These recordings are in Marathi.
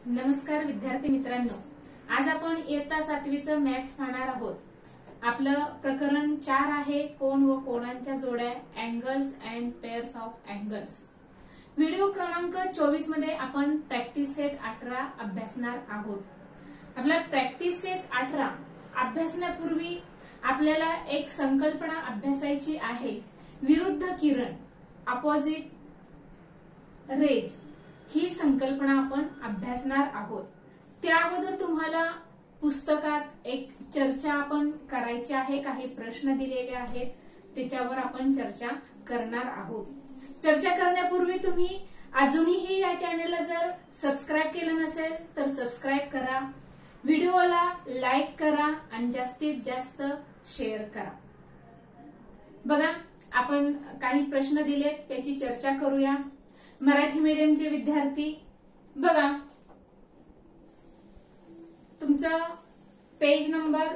नमस्कार विद्यार्थी मित्रांनो, आज आपण इयत्ता 7वीचं मॅथ्स पाहणार आहोत। आपलं प्रकरण 4 आहे कोन व कोनांच्या जोड्या, angles and pairs of angles. Video क्रमांक 24 मध्ये आपण प्रॅक्टिस सेट 18 अभ्यासणार आहोत। आपला प्रॅक्टिस सेट 18 अभ्यासण्यापूर्वी आपल्याला एक संकल्पना अभ्यासायची आहे, विरुद्ध किरण, अपोजिट रेज। ही संकल्पना आपण अभ्यासणार आहोत। त्या अगोदर तुम्हाला पुस्तकात एक चर्चा आपण करायची आहे, काही प्रश्न दिलेले आहेत, त्याच्यावर आपण चर्चा करणार आहोत। चर्चा करण्यापूर्वी तुम्ही अजूनही या चॅनलला जर सबस्क्राइब केलं नसेल तर सबस्क्राइब करा, व्हिडिओला लाईक करा आणि जास्तीत जास्त शेअर करा। बघा, आपण काही प्रश्न दिलेत, त्याची चर्चा करूया। मराठी मीडियमचे विद्यार्थी बघा, तुमचा पेज नंबर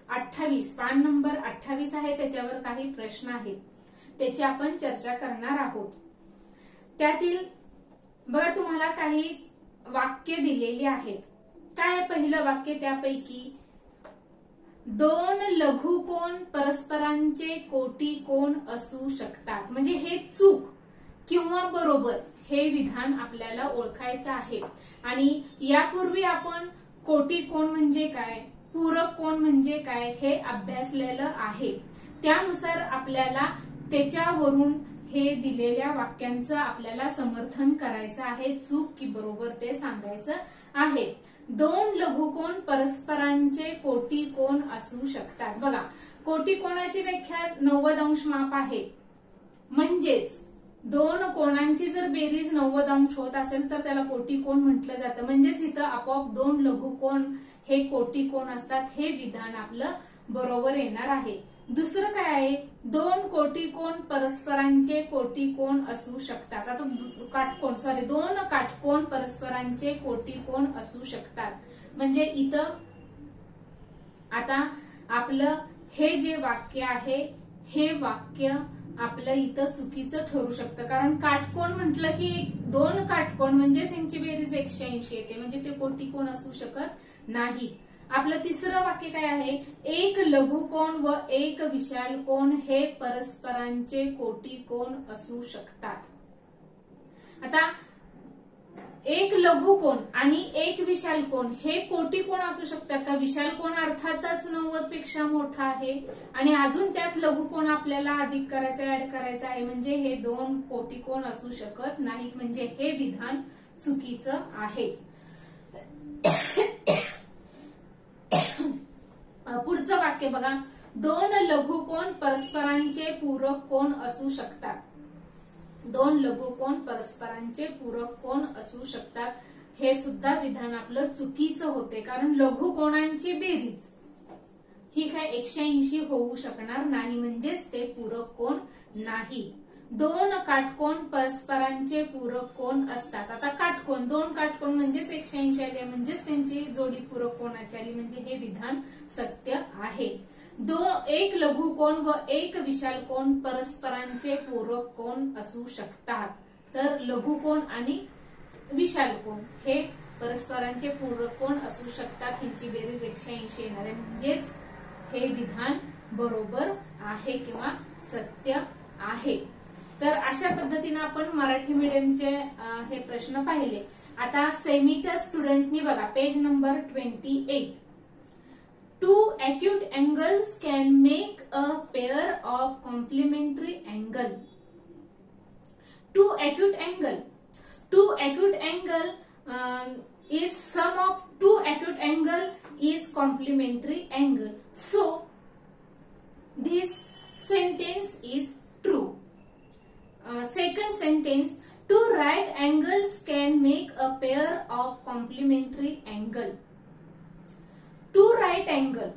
28, पान नंबर 28 आहे, त्याच्यावर काही प्रश्न आहेत, त्याची आपण चर्चा करणार आहोत। त्यातील बघा, तुम्हाला काही वाक्य दिलेली आहेत। काय पहिलं वाक्य त्यापैकी, दोन लघुकोन परस्परांचे कोटी कोन असू शकतात। म्हणजे हे चूक किंवा बरोबर हे विधान आपल्याला ओळखायचं आहे। आणि यापूर्वी आपण कोटी कोन म्हणजे काय, पूरक कोन म्हणजे काय हे अभ्यासलेलं आहे। त्यानुसार आपल्याला त्याच्यावरून हे दिलेल्या वाक्यांचं आपल्याला समर्थन करायचं आहे, चूक की बरोबर ते सांगायचं आहे। दोन लघुकोन परस्परांचे कोटी कोन असू शकतात। बघा, कोटी कोनाची व्याख्या 90 अंश माप आहे। म्हणजेच दोन कोणांची जर बेरीज 90 अंश होत असेल तर त्याला कोटी कोन म्हटलं जातं। म्हणजेच इथं आपोआप दोन लघुकोन हे कोटी कोन असतात, हे विधान आपलं बरोबर येणार आहे। दुसरं काय आहे, दोन कोटी कोन परस्परांचे कोटी कोन असू शकतात। आता दोन काटकोन परस्परांचे कोटी कोन असू शकतात। म्हणजे इथं आता आपलं हे जे वाक्य आहे, हे वाक्य आपलं इथं चुकीचं ठरू शकतं। कारण काटकोन म्हटलं की दोन काटकोन म्हणजे त्यांची बेरीज 180 येते, म्हणजे ते कोटी कोन असू शकत नाही। आपलं तिसरं वाक्य काय आहे, एक लघुकोन व एक विशाल कोन हे परस्परांचे कोटी कोन असू शकतात। आता एक लघुकोन आणि एक विशाल कोन हे कोटी कोन असू शकतात का? विशाल कोन अर्थातच 90 पेक्षा मोठा आहे आणि अजून त्यात लघुकोन आपल्याला अधिक करायचा, ऍड करायचा आहे, म्हणजे हे दोन कोटी कोन असू शकत नाहीत। म्हणजे हे विधान चुकीचं आहे। पुढचं वाक्य बघा, दोन लघुकोन परस्परांचे पूरक कोन असू शकतात। दोन लघुकोन परस्परांचे पूरक कोन असू शकतात, हे सुद्धा विधान आपलं चुकीचं होते। कारण लघुकोनांची बेरीज ही काय 180 होऊ शकणार नाही, म्हणजेच ते पूरक कोन नाही। दोन काटकोन परस्परांचे पूरक कोन असतात। आता काटकोन, दोन काटकोन म्हणजेच 180 आले, म्हणजेच त्यांची जोडी पूरक कोनाची आली, म्हणजे हे विधान सत्य आहे। एक लघुकोन व एक विशाल कोन परस्परांचे पूरक कोन असू शकतात। तर लघुकोन आणि विशाल कोन हे परस्परांचे पूरक कोन असू शकतात, ह्यांची बेरीज 180 येणार आहे, म्हणजेच हे विधान बरोबर आहे किंवा सत्य आहे। तर अशा पद्धतीने आपण मराठी मीडियमचे हे प्रश्न पाहिले। आता सेमीच्या स्टुडंटनी बघा, page number 28, two acute angles can make a pair of complementary angle. Two acute angle is sum of two acute angle is complementary angle. So this sentence is true. Second sentence, two right angles can make a pair of complementary angle. Two right angle,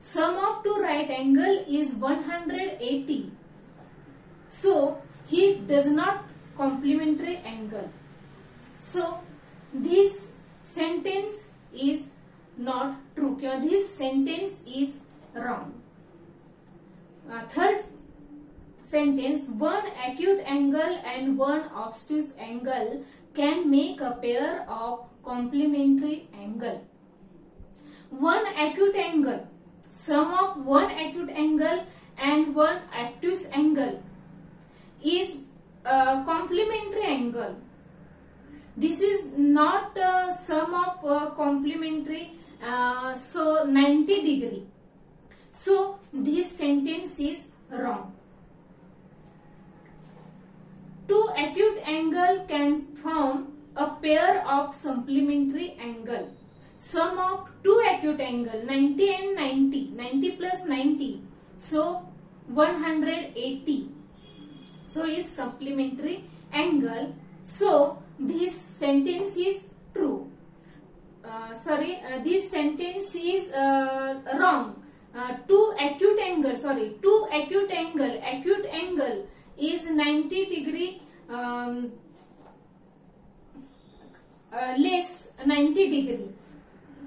sum of two right angle is 180. So he does not complementary angle. So this sentence is not true. This sentence is wrong. Third sentence, one acute angle and one obtuse angle can make a pair of complementary angle. One acute angle, sum of one acute angle and one obtuse angle is a complementary angle. This is not a sum of complementary, so 90 degree. So this sentence is wrong. Two acute angle can form a pair of supplementary angle. Sum of two acute angle, 90 and 90, 90 plus 90, so 180. So is supplementary angle. So this sentence is true. This sentence is wrong. Two acute angle. Acute angle is 90 degree less 90 degree.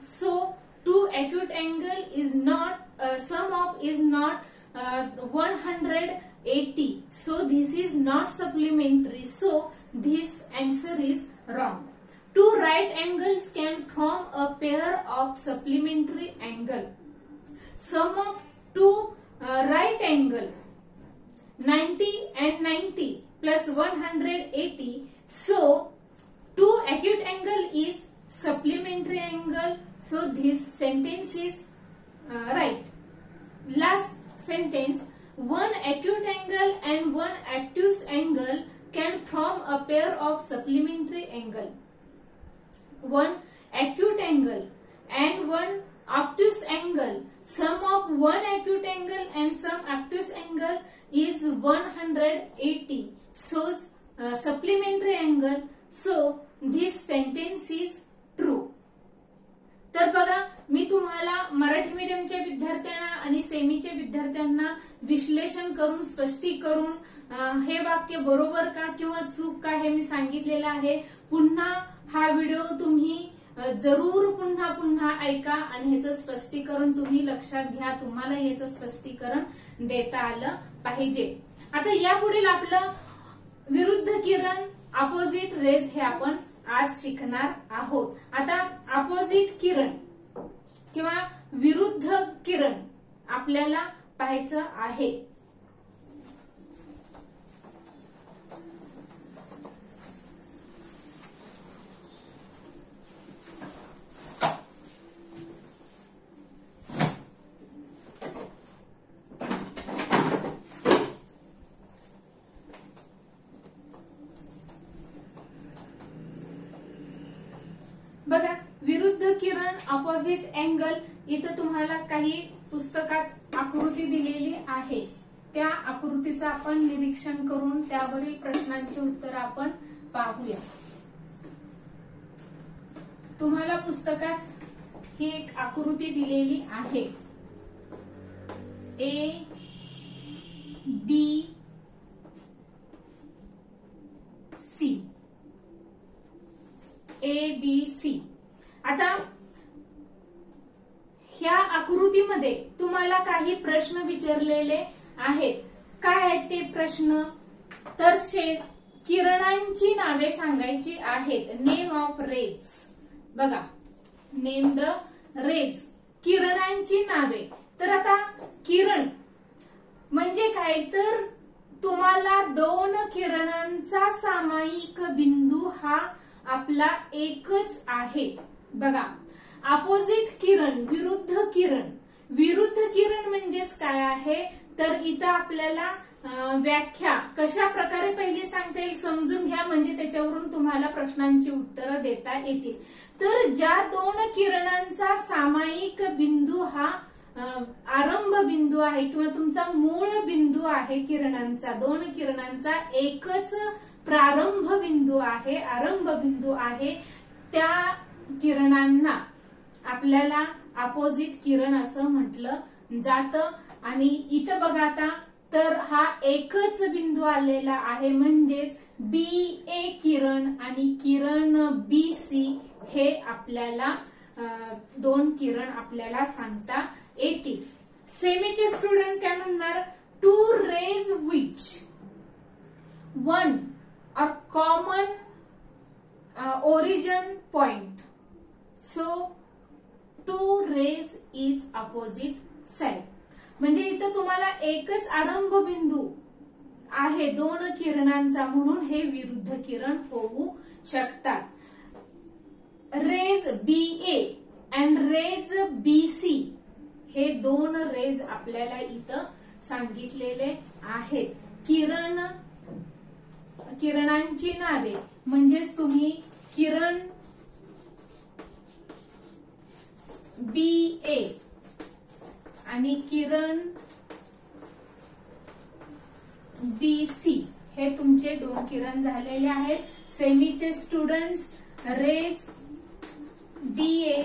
So two acute angle is not sum of is not 180. So this is not supplementary. So this answer is wrong. Two right angles can form a pair of supplementary angle. Sum of two right angle, 90 and 90 plus 180. So two acute angle is supplementary angle. So this sentence is right. Last sentence, one acute angle and one obtuse angle can form a pair of supplementary angle. One acute angle and one obtuse angle, sum of one acute angle and some obtuse angle is 180. So supplementary angle. So this sentence is true. तर बघा, मी तुम्हाला मराठी मीडियमच्या विद्यार्थ्यांना आणि सेमीच्या विद्यार्थ्यांना विश्लेषण करून स्पष्टीकरण हे वाक्य बरोबर का किंवा चूक का हे मी सांगितलेलं आहे. पुन्हा हा व्हिडिओ तुम्ही जरूर पुन्हा पुन्हा ऐका आणि ह्याचं स्पष्टीकरण तुम्ही लक्षात घ्या. तुम्हाला याचं स्पष्टीकरण देता आलं पाहिजे. आता यापुढील आपलं विरुद्ध किरण, अपोजिट रेज हे आपण आज शिकणार आहोत. आता अपोजिट किरण किंवा विरुद्ध किरण आपल्याला पाहायचं आहे. बघा, विरुद्ध किरण, अपोजिट अँगल. इथं तुम्हाला काही पुस्तकात आकृती दिलेली आहे. त्या आकृतीचं आपण निरीक्षण करून त्यावरील प्रश्नांची उत्तर आपण पाहूया. तुम्हाला पुस्तकात ही एक आकृती दिलेली आहे. A B C, ABC. आता ह्या आकृतीमध्ये तुम्हाला काही प्रश्न विचारलेले आहेत. काय आहेत ते प्रश्न? तर किरणांची नावे सांगायची आहेत. Name of rays. बघा, नेम द रेज, किरणांची नावे. तर आता किरण म्हणजे काय? तर तुम्हाला दोन किरणांचा सामायिक बिंदू हा आपला एकच आहे. बघा, अपोजिट किरण, विरुद्ध किरण. विरुद्ध किरण म्हणजेच काय आहे? तर इथं आपल्याला व्याख्या कशा प्रकारे पहिली सांगता येईल समजून घ्या, म्हणजे त्याच्यावरून तुम्हाला प्रश्नांची उत्तरं देता येतील. तर ज्या दोन किरणांचा सामायिक बिंदू हा आरंभ बिंदू आहे किंवा तुमचा मूळ बिंदू आहे किरणांचा, दोन किरणांचा एकच प्रारंभ बिंदू आहे, आरंभ बिंदू आहे, त्या किरणांना आपल्याला अपोजिट किरण असं म्हटलं जातं. आणि इथं बघा आता, तर हा एकच बिंदू आलेला आहे, म्हणजेच BA किरण आणि किरण BC हे आपल्याला दोन किरण आपल्याला सांगता येतील. सेमीचे स्टुडंट काय म्हणणार? Two rays which one or common origin point. So two rays is opposite side. म्हणजे इथं तुम्हाला एकच आरंभ बिंदू आहे दोन किरणांचा, म्हणून हे विरुद्ध किरण होऊ शकतात. Rays BA and rays BC हे दोन रेज आपल्याला इथं सांगितलेले आहेत. किरणांची नावे म्हणजेच तुम्ही किरण BA आणि किरण BC हे तुमचे दोन किरण झालेले आहेत. सेमीचे students, rays BA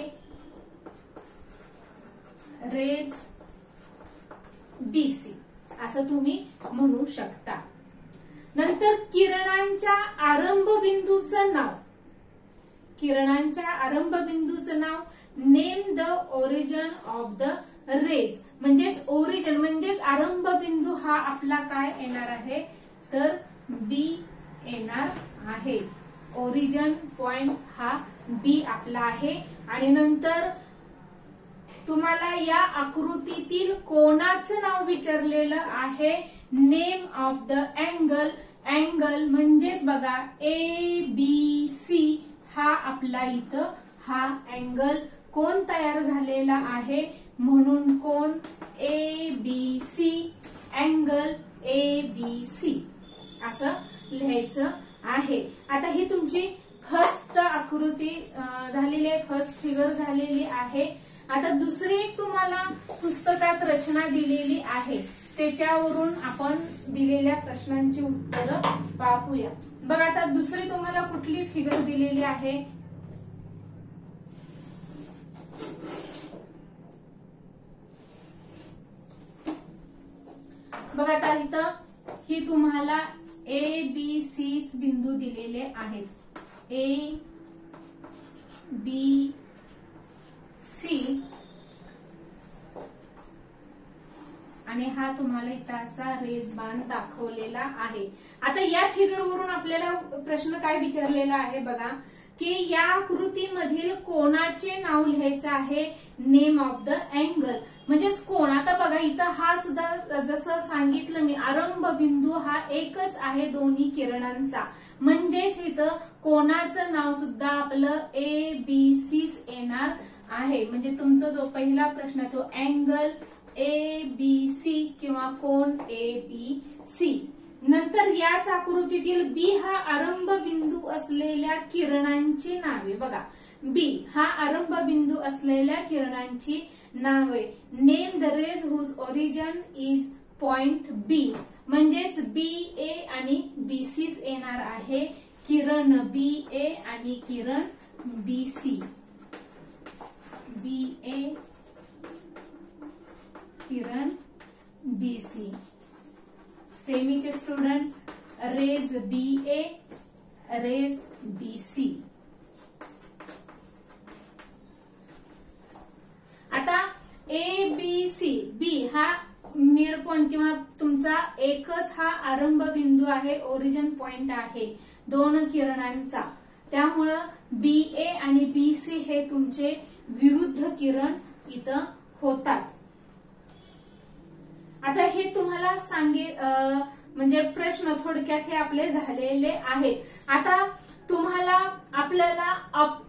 rays BC असं तुम्ही म्हणू शकता. नंतर किरणांच्या आरंभ बिंदूचं नाव name the origin of the rays. म्हणजेच ओरिजिन म्हणजेच आरंभ बिंदू हा आपला काय येणार आहे तर B येणार आहे. ओरिजिन पॉइंट हा B आपला आहे. आणि नंतर तुम्हाला या आकृतीतील कोणाचं नाव विचारलेलं आहे, name of the angle. Angle म्हणजेच बघा ABC हा आपला इथं हा अँगल कोण तयार झालेला आहे, म्हणून कोण ABC, अँगल ABC असं लिहायचं आहे. आता ही तुमची फर्स्ट आकृती झालेली आहे, फर्स्ट फिगर झालेली आहे. आता दुसरी एक तुम्हाला पुस्तकात रचना दिलेली आहे, त्याच्यावरून आपण दिलेल्या प्रश्नांची उत्तरं पाहूया. बघा आता दुसरी तुम्हाला कुठली फिगर दिलेली आहे, बघा आता इथं ही तुम्हाला ABC बिंदू दिलेले आहेत. ABC आणि हा तुम्हाला इथं असा रेज बाण दाखवलेला आहे. आता या फिगरवरून आपल्याला प्रश्न काय विचारलेला आहे बघा, की या आकृतीमधील कोणाचे नाव लिहायचं आहे, नेम ऑफ द अँगल. म्हणजेच कोण. आता बघा इथं हा सुद्धा जसं सांगितलं मी, आरंभ बिंदू हा एकच आहे दोन्ही किरणांचा, म्हणजेच इथं कोणाचं नाव सुद्धा आपलं ABCच येणार आहे. म्हणजे तुमचा जो पहिला प्रश्न तो अँगल ABC किंवा कोण ABC. नंतर याच आकृतीतील B हा आरंभ बिंदू असलेल्या किरणांची नावे. बघा B हा आरंभ बिंदू असलेल्या किरणांची नावे. Name the rays whose origin is point B. म्हणजेच BA आणि BC येणार आहे. किरण BA आणि किरण BC. BA किरण BC. सेमीचे student, rays BA rays BC. आता ABC B हा मिड पॉइंट किंवा तुमचा एकच हा आरंभ बिंदू आहे, ओरिजिन पॉइंट आहे दोन किरणांचा. त्यामुळं BA आणि BC हे तुमचे विरुद्ध किरण इथं होतात. आता हे तुम्हाला म्हणजे प्रश्न थोडक्यात हे आपले झालेले आहेत. आता तुम्हाला आपल्याला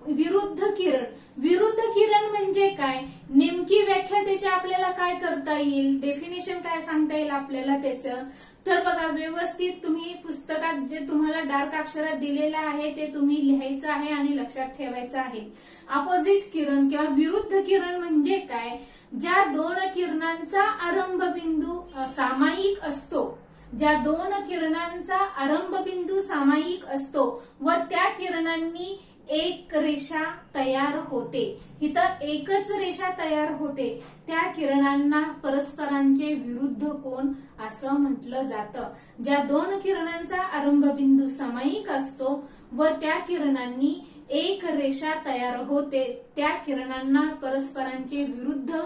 विरुद्ध किरण म्हणजे काय, नेमकी व्याख्या त्याची आपल्याला काय करता येईल, डेफिनेशन काय सांगता येईल आपल्याला त्याचं. तर बघा व्यवस्थित तुम्ही पुस्तकात जे तुम्हाला डार्क अक्षरात दिलेलं आहे ते तुम्ही लिहायचं आहे आणि लक्षात ठेवायचं आहे. अपोजिट किरण किंवा विरुद्ध किरण म्हणजे काय, ज्या दोन किरणांचा आरंभ बिंदू सामायिक असतो, ज्या दोन किरणांचा आरंभ बिंदू सामायिक असतो व त्या किरणांनी एक रेषा तयार होते. इथं एकच रेषा तयार होते, त्या किरणांना परस्परांचे विरुद्ध कोण असं म्हटलं जातं. ज्या दोन किरणांचा आरंभ बिंदू सामायिक असतो व त्या किरणांनी एक रेषा तयार होते, त्या किरणांना परस्परांचे विरुद्ध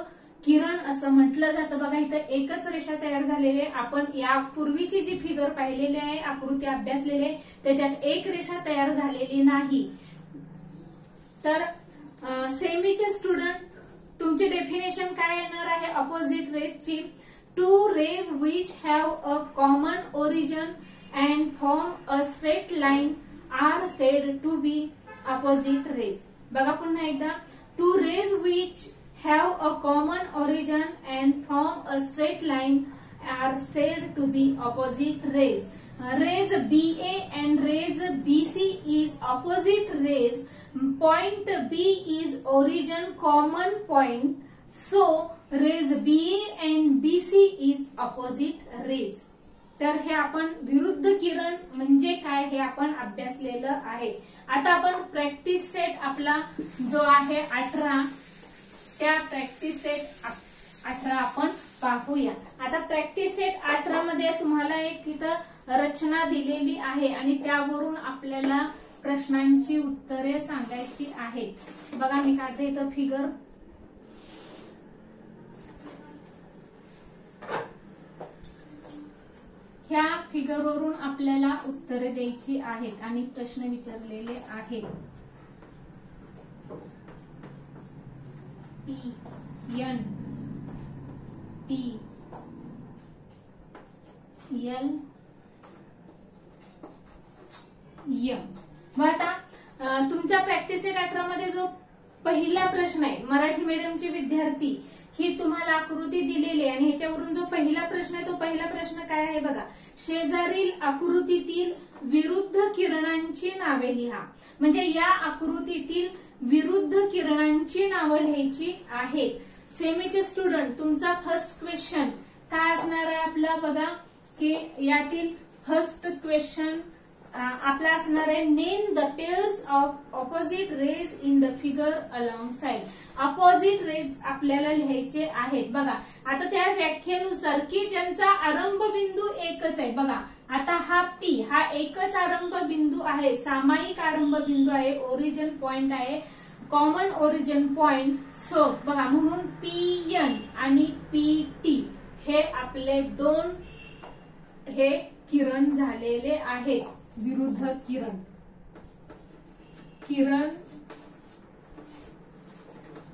किरण असं म्हटलं जातं. बघा इथं एकच रेषा तयार झालेली आहे. आपण यापूर्वीची जी फिगर पाहिलेली आहे, आकृती अभ्यासलेली आहे, त्याच्यात एक रेषा तयार झालेली नाही. तर सेमीचे स्टुडंट तुमची डेफिनेशन काय येणार आहे अपोजिट रेजची? Two rays which have a common origin and form a straight line are said to be opposite rays. बघा पुन्हा एकदा, two rays which have a common origin and form a straight line are said to be opposite rays. Rays BA and rays BC is opposite rays. Point B is origin common point. So rays BA and BC is opposite rays. तर हे आपण विरुद्ध किरण म्हणजे काय हे आपण अभ्यासलेलं आहे. आता आपण प्रॅक्टिस सेट आपला जो आहे 18, त्या प्रॅक्टिस सेट 18 आपण पाहूया. आता प्रॅक्टिस सेट 18 मध्ये तुम्हाला एक इथं रचना दिलेली आहे आणि त्यावरून आपल्याला प्रश्नांची उत्तरे सांगायची आहेत. बघा मी काढते इथं फिगर. ह्या फिगरवरून आपल्याला उत्तरे द्यायची आहेत आणि प्रश्न विचारलेले आहेत. N T L M. आता तुमच्या प्रॅक्टिस सेट 18 मध्ये जो पहिला प्रश्न आहे, मराठी मीडियमचे विद्यार्थी, ही तुम्हाला आकृती दिलेली आहे आणि ह्याच्यावरून जो पहिला प्रश्न आहे तो पहिला प्रश्न काय आहे बघा. शेजारील आकृतीतील विरुद्ध किरणांची नावे लिहा. म्हणजे या आकृतीतील विरुद्ध किरणांची नावं लिहायची आहेत. सेमीचे स्टुडंट तुमचा फर्स्ट क्वेश्चन काय असणार आहे आपला बघा, की यातील फर्स्ट क्वेश्चन आपला असणार आहे name the pairs of opposite rays in the figure alongside. Opposite rays आपल्याला लिहायचे आहेत. बघा आता त्या व्याख्येनुसार की ज्यांचा आरंभ बिंदू एकच आहे. बघा आता हा P हा एकच आरंभ बिंदू आहे, सामायिक आरंभ बिंदू आहे, ओरिजिन पॉइंट आहे, कॉमन ओरिजिन पॉइंट. सो बघा म्हणून PN आणि PT हे आपले दोन हे किरण झालेले आहेत. विरुद्ध किरण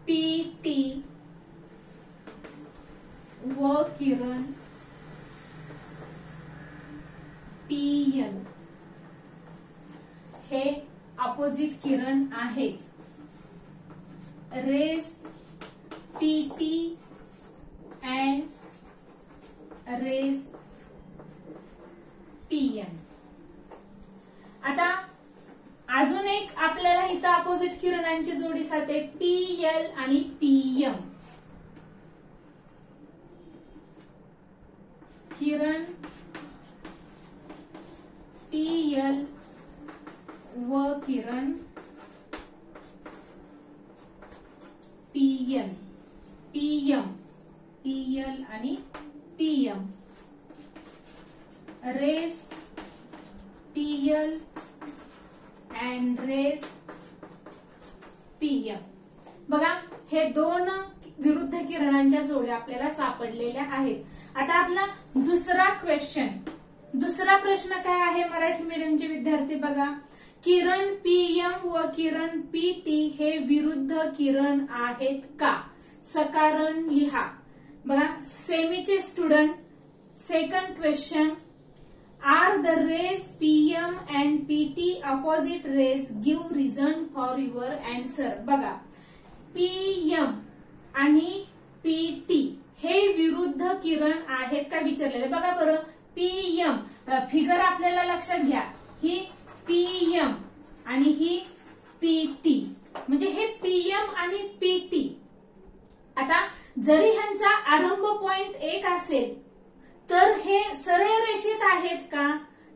PT व किरण PN हे अपोजिट किरण आहेत. Rays PT and rays PN. आता अजून एक आपल्याला इथं अपोजिट किरणांची जोडी साधते PL आणि PM. किरण PL व किरण PN. PL आणि PM. Rays PL and rays PM. बघा हे दोन विरुद्ध किरणांच्या जोड्या आपल्याला सापडलेल्या आहेत. आता आपला दुसरा प्रश्न काय आहे मराठी मीडियमचे विद्यार्थी बघा, किरण PM व किरण PT हे विरुद्ध किरण आहेत का? सकारण लिहा. बघा सेमीचे student second question, are the rays PM and PT opposite rays? Give reason for your answer. बघा PM आणि PT हे विरुद्ध किरण आहेत का विचारलेले. बघा बरं PM फिगर आपल्याला लक्षात घ्या, ही PM आणि ही PT म्हणजे हे PM आणि PT. आता जरी ह्यांचा आरंभ पॉइंट एक असेल तर हे सरळ रेषेत आहेत का?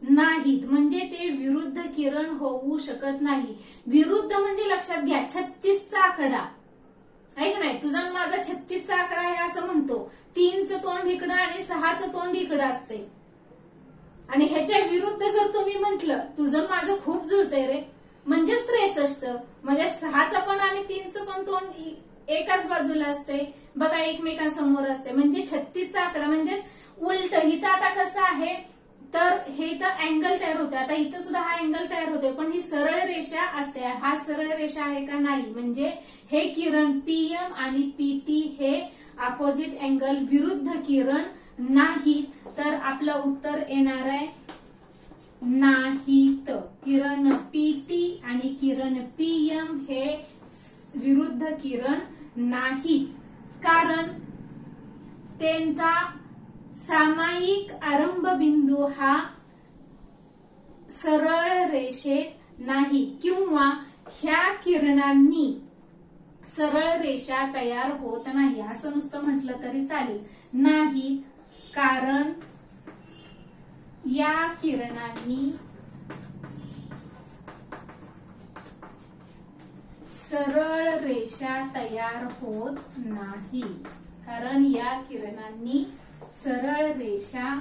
नाहीत, म्हणजे ते विरुद्ध किरण होऊ शकत नाही. विरुद्ध म्हणजे लक्षात घ्या 36चा आकडा आहे का नाही, तुझा माझा 36चा आकडा आहे असं म्हणतो. 3चं तोंड इकडं आणि 6चं तोंड इकडं असते आणि ह्याच्या विरुद्ध जर तुम्ही म्हटलं तुझं माझं खूप जुळतंय रे, म्हणजे 63, म्हणजे 6चं पण आणि 3चं पण तोंड एकाच बाजूला असते बघा, एकमेकांसमोर असते, म्हणजे 36चा आकडा म्हणजे उलट. इथं आता कसं आहे तर हे इथं अँगल तयार होते, आता इथं सुद्धा हा अँगल तयार होते, पण ही सरळ रेषा असते. हा सरळ रेषा आहे का नाही, म्हणजे हे किरण पीएम आणि पीटी हे अपोजिट अँगल विरुद्ध किरण नाही. तर आपलं उत्तर येणार आहे नाहीत. किरण पीटी आणि किरण पीएम हे विरुद्ध किरण नाही, कारण त्यांचा सामायिक आरंभ बिंदू हा सरळ रेषेत नाही, किंवा ह्या किरणांनी सरळ रेषा तयार होत नाही असं नुसतं म्हटलं तरी चालेल. नाही, कारण या किरणांनी सरळ रेषा तयार होत नाही, कारण या किरणांनी सरळ रेषा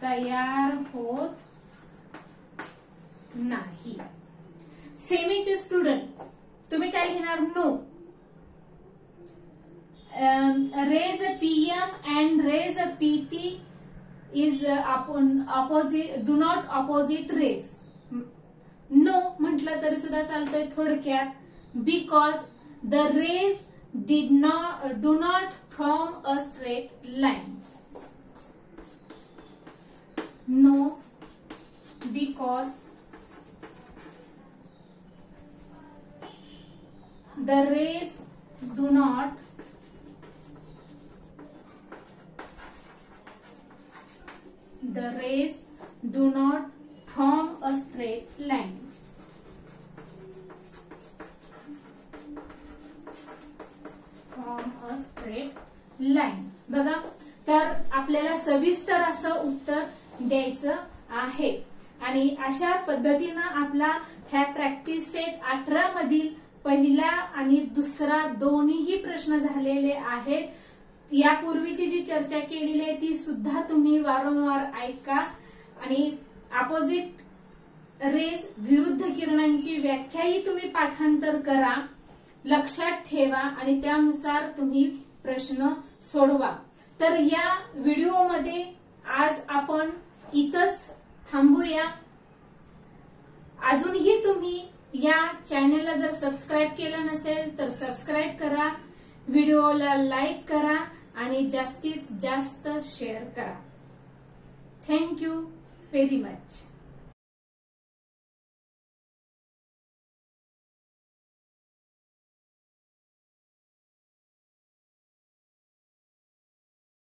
तयार होत नाही. सेमीचे स्टुडंट तुम्ही काय लिहिणार? No. Rays PM and rays PT is opposite, do not opposite rays. No म्हटलं तरी सुद्धा चालतंय थोडक्यात. Because the rays do not form a straight line. No, because the rays do not form a straight line. From a straight line. बघा, तर आपल्याला सविस्तर असं उत्तर द्यायचं आहे. आणि अशा पद्धतीनं आपला ह्या प्रॅक्टिस सेट 18 मधील पहिला आणि दुसरा दोन्हीही प्रश्न झालेले आहेत. यापूर्वीची जी चर्चा केलेली आहे ती सुद्धा तुम्ही वारंवार ऐका. आणि अपोजिट रेज विरुद्ध किरणांची व्याख्याही तुम्ही पाठांतर करा, लक्षात ठेवा आणि त्यानुसार तुम्ही प्रश्न सोडवा. तर या व्हिडिओमध्ये आज आपण इथंच थांबूया. अजूनही तुम्ही या चॅनलला जर सबस्क्राईब केलं नसेल तर सबस्क्राईब करा, व्हिडिओला लाईक करा आणि जास्तीत जास्त शेअर करा. Thank you very much.